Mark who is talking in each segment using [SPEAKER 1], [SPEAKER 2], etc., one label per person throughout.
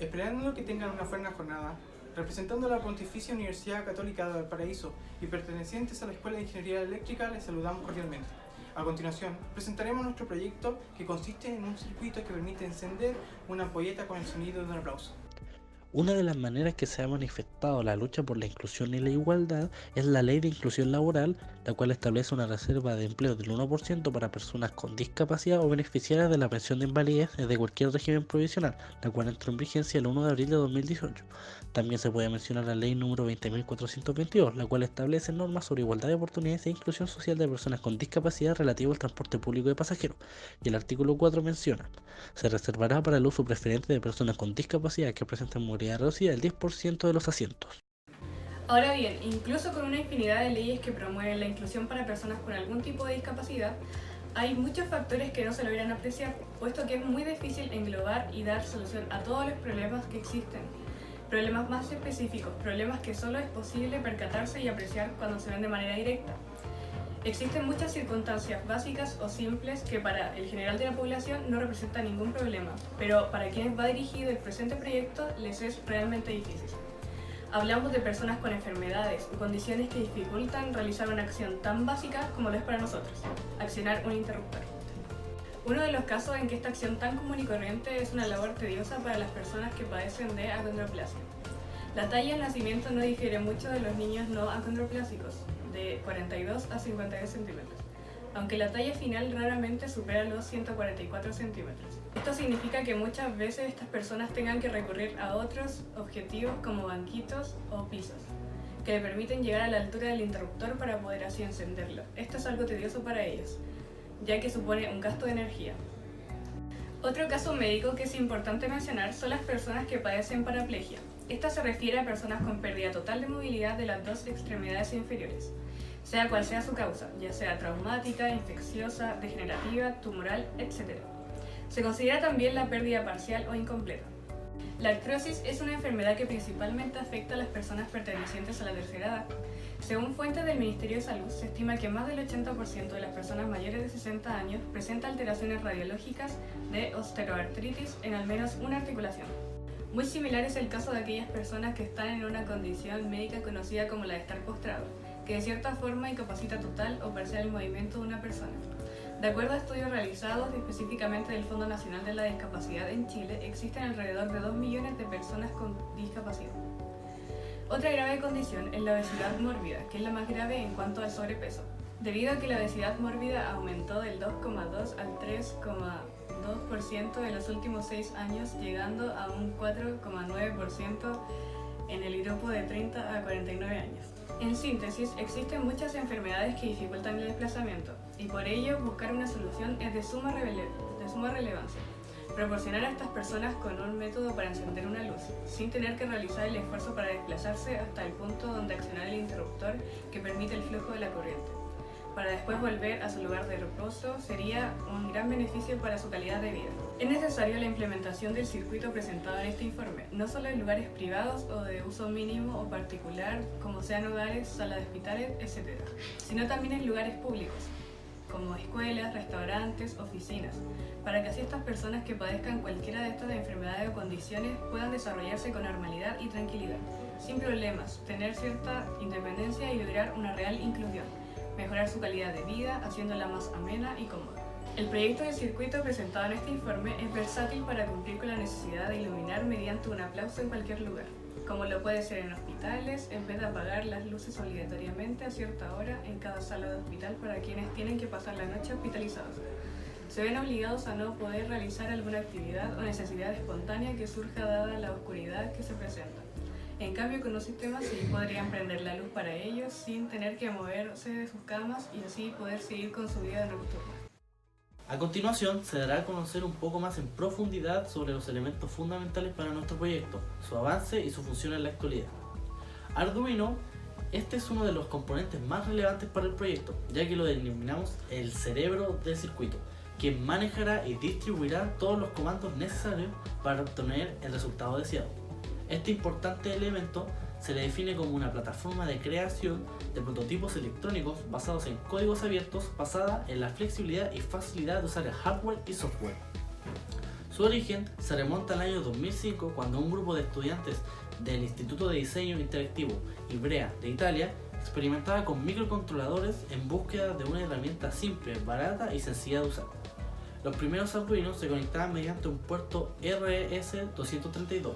[SPEAKER 1] Esperando que tengan una buena jornada, representando a la Pontificia Universidad Católica de Valparaíso y pertenecientes a la Escuela de Ingeniería Eléctrica, les saludamos cordialmente. A continuación, presentaremos nuestro proyecto, que consiste en un circuito que permite encender una ampolleta con el sonido de un aplauso.
[SPEAKER 2] Una de las maneras que se ha manifestado la lucha por la inclusión y la igualdad es la Ley de Inclusión Laboral, la cual establece una reserva de empleo del 1% para personas con discapacidad o beneficiarias de la pensión de invalidez de cualquier régimen provisional, la cual entró en vigencia el 1 de abril de 2018. También se puede mencionar la Ley número 20.422, la cual establece normas sobre igualdad de oportunidades e inclusión social de personas con discapacidad relativo al transporte público de pasajeros, y el artículo 4 menciona: se reservará para el uso preferente de personas con discapacidad que presenten movilidad reducida el 10% de los asientos.
[SPEAKER 3] Ahora bien, incluso con una infinidad de leyes que promueven la inclusión para personas con algún tipo de discapacidad, hay muchos factores que no se logran apreciar, puesto que es muy difícil englobar y dar solución a todos los problemas que existen. Problemas más específicos, problemas que solo es posible percatarse y apreciar cuando se ven de manera directa. Existen muchas circunstancias básicas o simples que para el general de la población no representan ningún problema, pero para quienes va dirigido el presente proyecto les es realmente difícil. Hablamos de personas con enfermedades o condiciones que dificultan realizar una acción tan básica como lo es para nosotros, accionar un interruptor. Uno de los casos en que esta acción tan común y corriente es una labor tediosa para las personas que padecen de acondroplasia. La talla del nacimiento no difiere mucho de los niños no acondroplásicos, de 42 a 52 centímetros, aunque la talla final raramente supera los 144 centímetros. Esto significa que muchas veces estas personas tengan que recurrir a otros objetivos como banquitos o pisos, que le permiten llegar a la altura del interruptor para poder así encenderlo. Esto es algo tedioso para ellos, ya que supone un gasto de energía. Otro caso médico que es importante mencionar son las personas que padecen paraplegia. Esta se refiere a personas con pérdida total de movilidad de las dos extremidades inferiores, sea cual sea su causa, ya sea traumática, infecciosa, degenerativa, tumoral, etc. Se considera también la pérdida parcial o incompleta. La artrosis es una enfermedad que principalmente afecta a las personas pertenecientes a la tercera edad. Según fuentes del Ministerio de Salud, se estima que más del 80% de las personas mayores de 60 años presenta alteraciones radiológicas de osteoartritis en al menos una articulación. Muy similar es el caso de aquellas personas que están en una condición médica conocida como la de estar postrado, que de cierta forma incapacita total o parcial el movimiento de una persona. De acuerdo a estudios realizados específicamente del Fondo Nacional de la Discapacidad en Chile, existen alrededor de 2 millones de personas con discapacidad. Otra grave condición es la obesidad mórbida, que es la más grave en cuanto al sobrepeso. Debido a que la obesidad mórbida aumentó del 2,2 al 3,2% en los últimos 6 años, llegando a un 4,9% en el grupo de 30 a 49 años. En síntesis, existen muchas enfermedades que dificultan el desplazamiento, y por ello buscar una solución es de suma relevancia. Proporcionar a estas personas con un método para encender una luz, sin tener que realizar el esfuerzo para desplazarse hasta el punto donde accionar el interruptor que permite el flujo de la corriente, para después volver a su lugar de reposo, sería un gran beneficio para su calidad de vida. Es necesaria la implementación del circuito presentado en este informe, no solo en lugares privados o de uso mínimo o particular, como sean hogares, salas de hospitales, etc., sino también en lugares públicos, como escuelas, restaurantes, oficinas, para que así estas personas que padezcan cualquiera de estas enfermedades o condiciones puedan desarrollarse con normalidad y tranquilidad, sin problemas, tener cierta independencia y lograr una real inclusión, mejorar su calidad de vida, haciéndola más amena y cómoda. El proyecto de circuito presentado en este informe es versátil para cumplir con la necesidad de iluminar mediante un aplauso en cualquier lugar, como lo puede ser en hospitales, en vez de apagar las luces obligatoriamente a cierta hora en cada sala de hospital para quienes tienen que pasar la noche hospitalizados. Se ven obligados a no poder realizar alguna actividad o necesidad espontánea que surja dada la oscuridad que se presenta. En cambio, con un sistema sí podrían prender la luz para ellos sin tener que moverse de sus camas y así poder seguir con su vida nocturna.
[SPEAKER 2] A continuación, se dará a conocer un poco más en profundidad sobre los elementos fundamentales para nuestro proyecto, su avance y su función en la actualidad. Arduino, este es uno de los componentes más relevantes para el proyecto, ya que lo denominamos el cerebro del circuito, quien manejará y distribuirá todos los comandos necesarios para obtener el resultado deseado. Este importante elemento se le define como una plataforma de creación de prototipos electrónicos basados en códigos abiertos, basada en la flexibilidad y facilidad de usar el hardware y software. Su origen se remonta al año 2005, cuando un grupo de estudiantes del Instituto de Diseño Interactivo Ivrea de Italia experimentaba con microcontroladores en búsqueda de una herramienta simple, barata y sencilla de usar. Los primeros Arduino se conectaban mediante un puerto RS-232,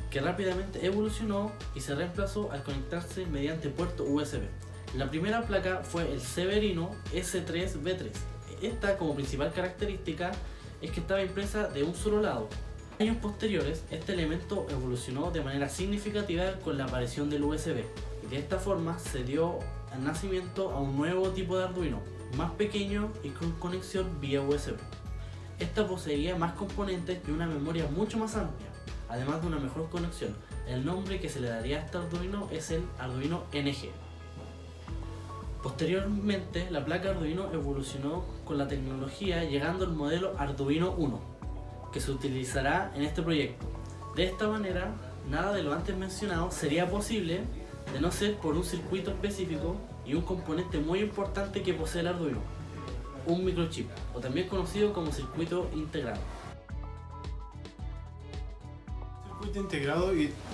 [SPEAKER 2] que rápidamente evolucionó y se reemplazó al conectarse mediante puerto USB. La primera placa fue el Severino S3B3. Esta, como principal característica, es que estaba impresa de un solo lado. En años posteriores, este elemento evolucionó de manera significativa con la aparición del USB, y de esta forma se dio el nacimiento a un nuevo tipo de Arduino, más pequeño y con conexión vía USB. Esta poseía más componentes y una memoria mucho más amplia, además de una mejor conexión. El nombre que se le daría a este Arduino es el Arduino NG. Posteriormente, la placa Arduino evolucionó con la tecnología, llegando al modelo Arduino Uno, que se utilizará en este proyecto. De esta manera, nada de lo antes mencionado sería posible de no ser por un circuito específico y un componente muy importante que posee el Arduino, un microchip, o también conocido como circuito integrado.
[SPEAKER 4] Circuito integrado,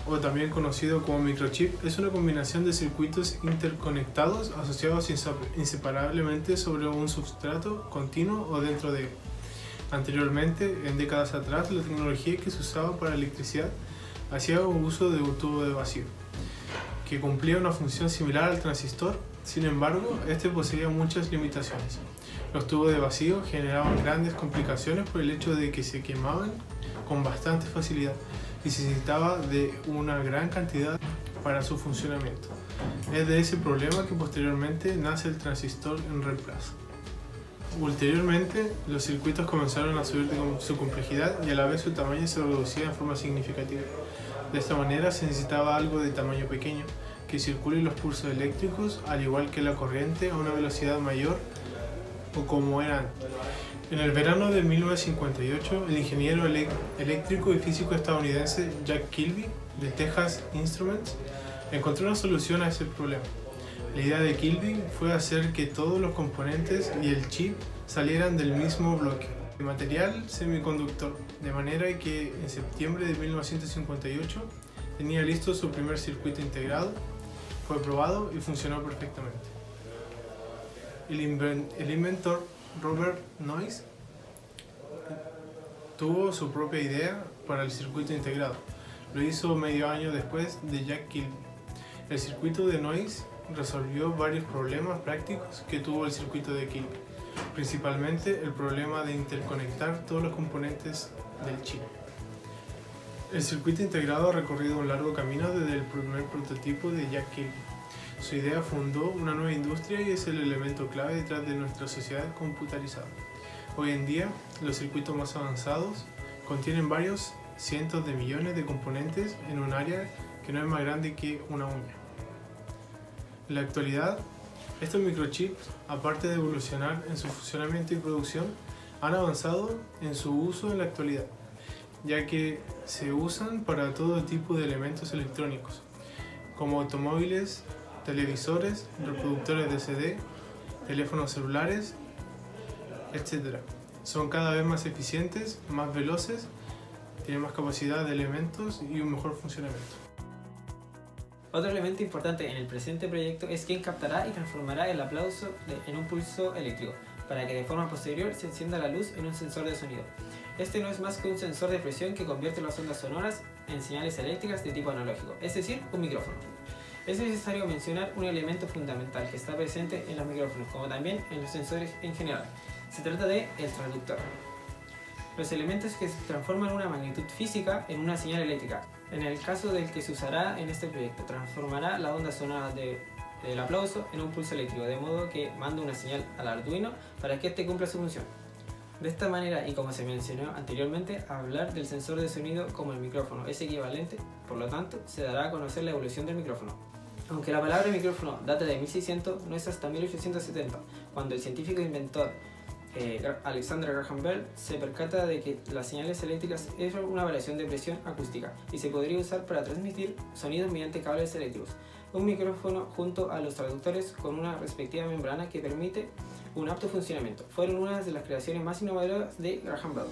[SPEAKER 4] o también conocido como microchip, es una combinación de circuitos interconectados asociados inseparablemente sobre un substrato continuo o dentro de él. Anteriormente, en décadas atrás, la tecnología que se usaba para electricidad hacía uso de un tubo de vacío, que cumplía una función similar al transistor. Sin embargo, este poseía muchas limitaciones. Los tubos de vacío generaban grandes complicaciones por el hecho de que se quemaban con bastante facilidad y se necesitaba de una gran cantidad para su funcionamiento. Es de ese problema que posteriormente nace el transistor en reemplazo. Ulteriormente, los circuitos comenzaron a subir de su complejidad y a la vez su tamaño se reducía en forma significativa. De esta manera se necesitaba algo de tamaño pequeño que circule los pulsos eléctricos al igual que la corriente a una velocidad mayor o como era antes. En el verano de 1958, el ingeniero eléctrico y físico estadounidense Jack Kilby de Texas Instruments encontró una solución a ese problema. La idea de Kilby fue hacer que todos los componentes y el chip salieran del mismo bloque de material semiconductor, de manera que en septiembre de 1958 tenía listo su primer circuito integrado, fue probado y funcionó perfectamente. El inventor Robert Noyce tuvo su propia idea para el circuito integrado. Lo hizo medio año después de Jack Kilby. El circuito de Noyce resolvió varios problemas prácticos que tuvo el circuito de Kilby, principalmente el problema de interconectar todos los componentes del chip. El circuito integrado ha recorrido un largo camino desde el primer prototipo de Jack Kilby. Su idea fundó una nueva industria y es el elemento clave detrás de nuestra sociedad computarizada. Hoy en día, los circuitos más avanzados contienen varios cientos de millones de componentes en un área que no es más grande que una uña. En la actualidad, estos microchips, aparte de evolucionar en su funcionamiento y producción, han avanzado en su uso en la actualidad, ya que se usan para todo tipo de elementos electrónicos, como automóviles, televisores, reproductores de CD, teléfonos celulares, etc. Son cada vez más eficientes, más veloces, tienen más capacidad de elementos y un mejor funcionamiento.
[SPEAKER 5] Otro elemento importante en el presente proyecto es quién captará y transformará el aplauso en un pulso eléctrico, para que de forma posterior se encienda la luz en un sensor de sonido. Este no es más que un sensor de presión que convierte las ondas sonoras en señales eléctricas de tipo analógico, es decir, un micrófono. Es necesario mencionar un elemento fundamental que está presente en los micrófonos, como también en los sensores en general. Se trata de el transductor. Los elementos que transforman una magnitud física en una señal eléctrica. En el caso del que se usará en este proyecto, transformará la onda sonora del aplauso en un pulso eléctrico, de modo que manda una señal al Arduino para que éste cumpla su función. De esta manera, y como se mencionó anteriormente, hablar del sensor de sonido como el micrófono es equivalente, por lo tanto, se dará a conocer la evolución del micrófono. Aunque la palabra micrófono data de 1600, no es hasta 1870, cuando el científico inventor Alexander Graham Bell se percata de que las señales eléctricas eran una variación de presión acústica y se podría usar para transmitir sonidos mediante cables eléctricos. Un micrófono junto a los traductores con una respectiva membrana que permite un apto funcionamiento fueron una de las creaciones más innovadoras de Graham Bell.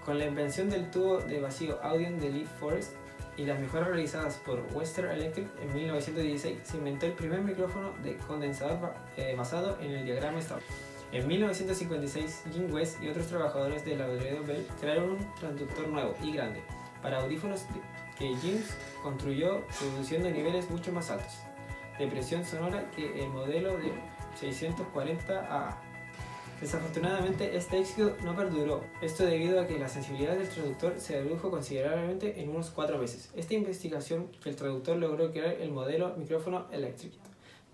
[SPEAKER 5] Con la invención del tubo de vacío Audion de Lee Forrest y las mejoras realizadas por Western Electric en 1916, se inventó el primer micrófono de condensador basado en el diagrama Stauber. En 1956, Jim West y otros trabajadores del laboratorio Bell crearon un transductor nuevo y grande para audífonos que Jim construyó produciendo niveles mucho más altos de presión sonora que el modelo de 640 AA. Desafortunadamente, este éxito no perduró, esto debido a que la sensibilidad del traductor se redujo considerablemente en unos 4 veces. Esta investigación que el traductor logró crear el modelo micrófono Electric,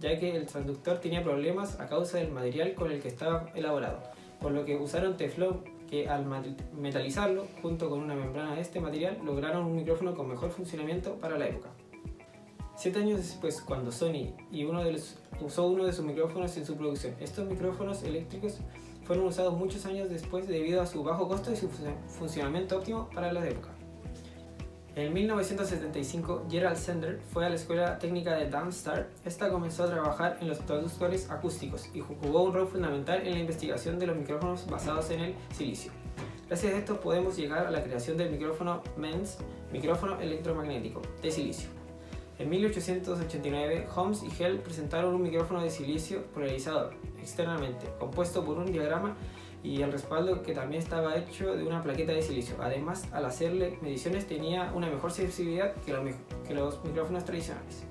[SPEAKER 5] ya que el transductor tenía problemas a causa del material con el que estaba elaborado, por lo que usaron teflón que al metalizarlo junto con una membrana de este material lograron un micrófono con mejor funcionamiento para la época. 7 años después, cuando Sony usó uno de sus micrófonos en su producción, estos micrófonos eléctricos fueron usados muchos años después debido a su bajo costo y su funcionamiento óptimo para la época. En 1975, Gerald Sender fue a la Escuela Técnica de Darmstadt. Esta comenzó a trabajar en los traductores acústicos y jugó un rol fundamental en la investigación de los micrófonos basados en el silicio. Gracias a esto podemos llegar a la creación del micrófono MEMS, micrófono electromagnético de silicio. En 1889, Holmes y Hell presentaron un micrófono de silicio polarizador externamente, compuesto por un diagrama y el respaldo que también estaba hecho de una plaqueta de silicio. Además, al hacerle mediciones tenía una mejor sensibilidad que los micrófonos tradicionales.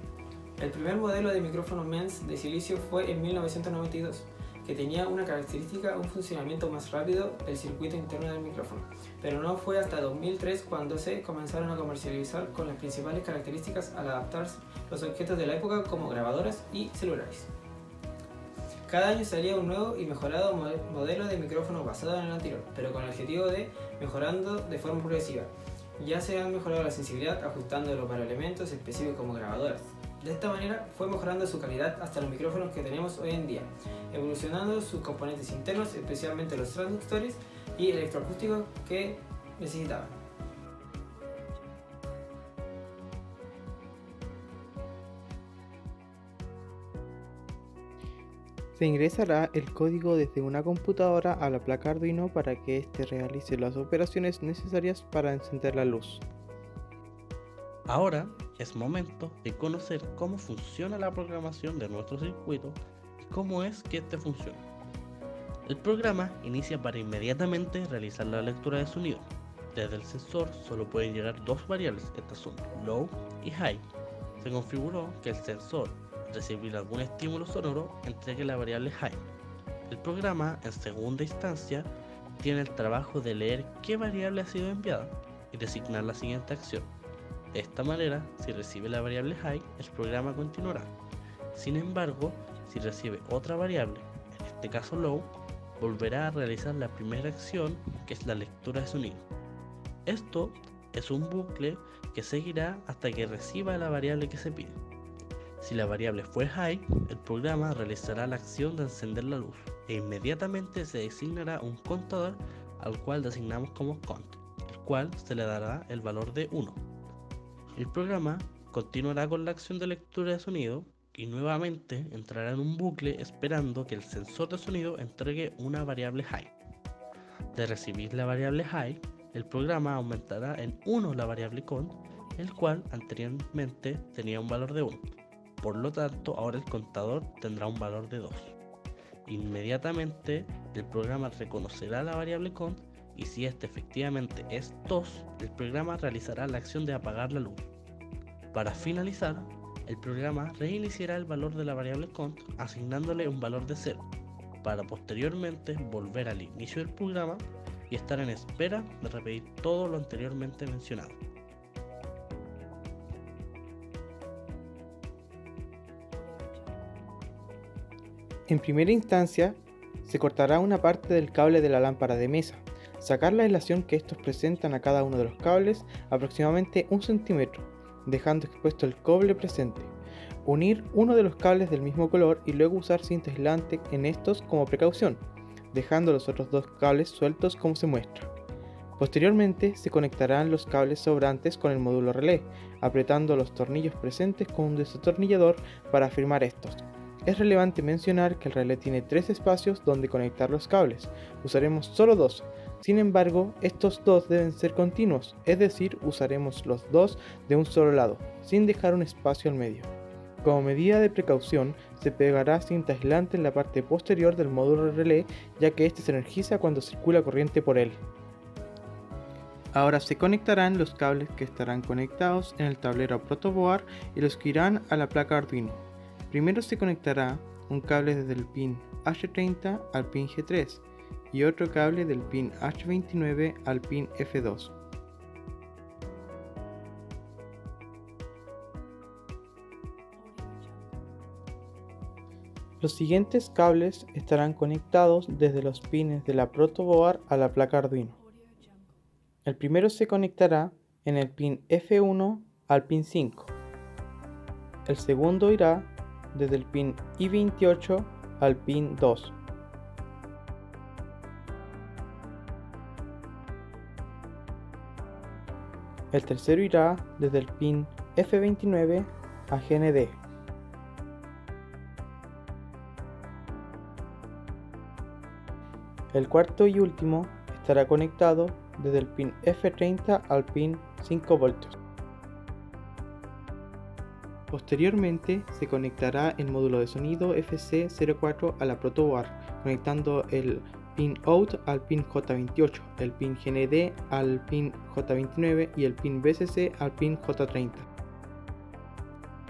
[SPEAKER 5] El primer modelo de micrófono MEMS de silicio fue en 1992, que tenía una característica, un funcionamiento más rápido del circuito interno del micrófono, pero no fue hasta 2003 cuando se comenzaron a comercializar con las principales características al adaptar los objetos de la época como grabadoras y celulares. Cada año salía un nuevo y mejorado modelo de micrófono basado en el anterior, pero con el objetivo de mejorando de forma progresiva. Ya se han mejorado la sensibilidad ajustándolo para elementos específicos como grabadoras. De esta manera fue mejorando su calidad hasta los micrófonos que tenemos hoy en día, evolucionando sus componentes internos, especialmente los transductores y electroacústicos que necesitaban.
[SPEAKER 6] Se ingresará el código desde una computadora a la placa Arduino para que éste realice las operaciones necesarias para encender la luz.
[SPEAKER 2] Ahora es momento de conocer cómo funciona la programación de nuestro circuito y cómo es que este funciona. El programa inicia para inmediatamente realizar la lectura de sonido. Desde el sensor solo pueden llegar 2 variables, estas son low y high. Se configuró que el sensor, al recibir algún estímulo sonoro, entregue la variable high. El programa, en segunda instancia, tiene el trabajo de leer qué variable ha sido enviada y designar la siguiente acción. De esta manera, si recibe la variable high, el programa continuará. Sin embargo, si recibe otra variable, en este caso low, volverá a realizar la primera acción, que es la lectura de sonido. Esto es un bucle que seguirá hasta que reciba la variable que se pide. Si la variable fue high, el programa realizará la acción de encender la luz e inmediatamente se designará un contador al cual designamos como count, el cual se le dará el valor de 1. El programa continuará con la acción de lectura de sonido y nuevamente entrará en un bucle esperando que el sensor de sonido entregue una variable high. De recibir la variable high, el programa aumentará en 1 la variable count, el cual anteriormente tenía un valor de 1. Por lo tanto, ahora el contador tendrá un valor de 2. Inmediatamente, el programa reconocerá la variable count y si este efectivamente es 2, el programa realizará la acción de apagar la luz. Para finalizar, el programa reiniciará el valor de la variable count asignándole un valor de 0, para posteriormente volver al inicio del programa y estar en espera de repetir todo lo anteriormente mencionado.
[SPEAKER 6] En primera instancia, se cortará una parte del cable de la lámpara de mesa, sacar la aislación que estos presentan a cada uno de los cables aproximadamente 1 centímetro, dejando expuesto el cobre presente, unir uno de los cables del mismo color y luego usar cinta aislante en estos como precaución, dejando los otros 2 cables sueltos como se muestra. Posteriormente se conectarán los cables sobrantes con el módulo relé, apretando los tornillos presentes con un desatornillador para afirmar estos. Es relevante mencionar que el relé tiene 3 espacios donde conectar los cables, usaremos solo 2, Sin embargo, estos dos deben ser continuos, es decir, usaremos los dos de un solo lado, sin dejar un espacio al medio. Como medida de precaución, se pegará cinta aislante en la parte posterior del módulo relé, ya que este se energiza cuando circula corriente por él. Ahora se conectarán los cables que estarán conectados en el tablero protoboard y los que irán a la placa Arduino. Primero se conectará un cable desde el pin H30 al pin G3 y otro cable del pin H29 al pin F2. Los siguientes cables estarán conectados desde los pines de la protoboard a la placa Arduino. El primero se conectará en el pin F1 al pin 5. El segundo irá desde el pin I28 al pin 2. El tercero irá desde el pin F29 a GND. El cuarto y último estará conectado desde el pin F30 al pin 5 voltios. Posteriormente se conectará el módulo de sonido FC04 a la protoboard, conectando el pin out al pin J28, el pin GND al pin J29 y el pin VCC al pin J30.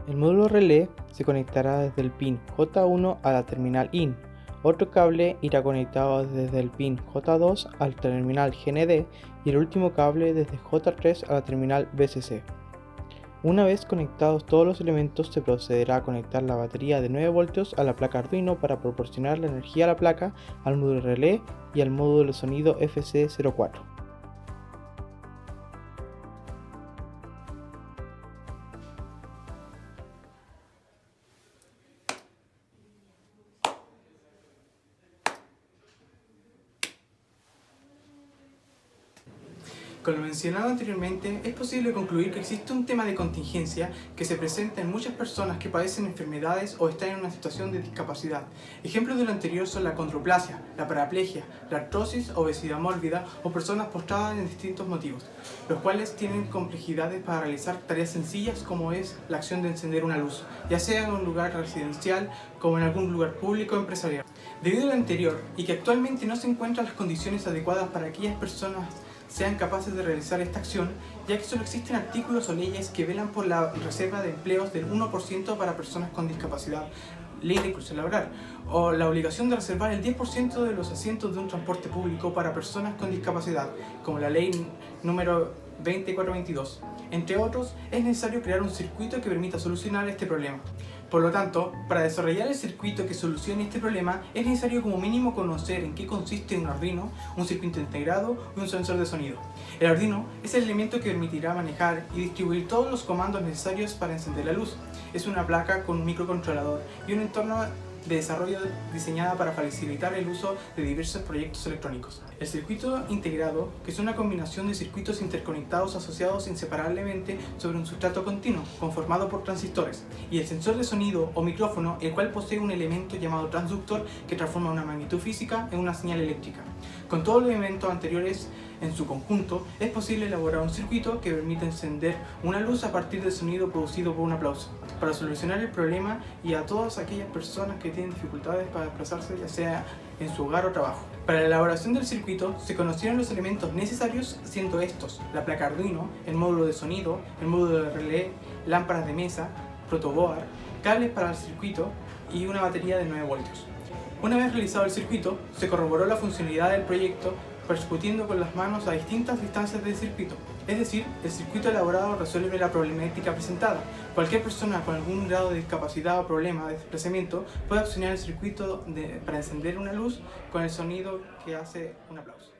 [SPEAKER 6] El módulo relé se conectará desde el pin J1 a la terminal IN. Otro cable irá conectado desde el pin J2 al terminal GND y el último cable desde J3 a la terminal VCC. Una vez conectados todos los elementos, se procederá a conectar la batería de 9 voltios a la placa Arduino para proporcionar la energía a la placa, al módulo relé y al módulo de sonido FC04.
[SPEAKER 1] Con lo mencionado anteriormente, es posible concluir que existe un tema de contingencia que se presenta en muchas personas que padecen enfermedades o están en una situación de discapacidad. Ejemplos de lo anterior son la condroplasia, la paraplegia, la artrosis, obesidad mórbida o personas postradas en distintos motivos, los cuales tienen complejidades para realizar tareas sencillas como es la acción de encender una luz, ya sea en un lugar residencial como en algún lugar público o empresarial. Debido a lo anterior y que actualmente no se encuentran las condiciones adecuadas para aquellas personas sean capaces de realizar esta acción, ya que solo existen artículos o leyes que velan por la reserva de empleos del 1% para personas con discapacidad, ley de inclusión laboral, o la obligación de reservar el 10% de los asientos de un transporte público para personas con discapacidad, como la ley número 2422. Entre otros, es necesario crear un circuito que permita solucionar este problema. Por lo tanto, para desarrollar el circuito que solucione este problema, es necesario como mínimo conocer en qué consiste un Arduino, un circuito integrado y un sensor de sonido. El Arduino es el elemento que permitirá manejar y distribuir todos los comandos necesarios para encender la luz. Es una placa con un microcontrolador y un entorno de desarrollo diseñada para facilitar el uso de diversos proyectos electrónicos. El circuito integrado, que es una combinación de circuitos interconectados asociados inseparablemente sobre un sustrato continuo, conformado por transistores, y el sensor de sonido o micrófono, el cual posee un elemento llamado transductor que transforma una magnitud física en una señal eléctrica. Con todos los elementos anteriores en su conjunto, es posible elaborar un circuito que permite encender una luz a partir del sonido producido por un aplauso, para solucionar el problema y a todas aquellas personas que tienen dificultades para desplazarse, ya sea en su hogar o trabajo. Para la elaboración del circuito se conocieron los elementos necesarios, siendo estos la placa Arduino, el módulo de sonido, el módulo de relé, lámparas de mesa, protoboard, cables para el circuito y una batería de 9 voltios. Una vez realizado el circuito, se corroboró la funcionalidad del proyecto perscutiendo con las manos a distintas distancias del circuito. Es decir, el circuito elaborado resuelve la problemática presentada. Cualquier persona con algún grado de discapacidad o problema de desplazamiento puede accionar el circuito para encender una luz con el sonido que hace un aplauso.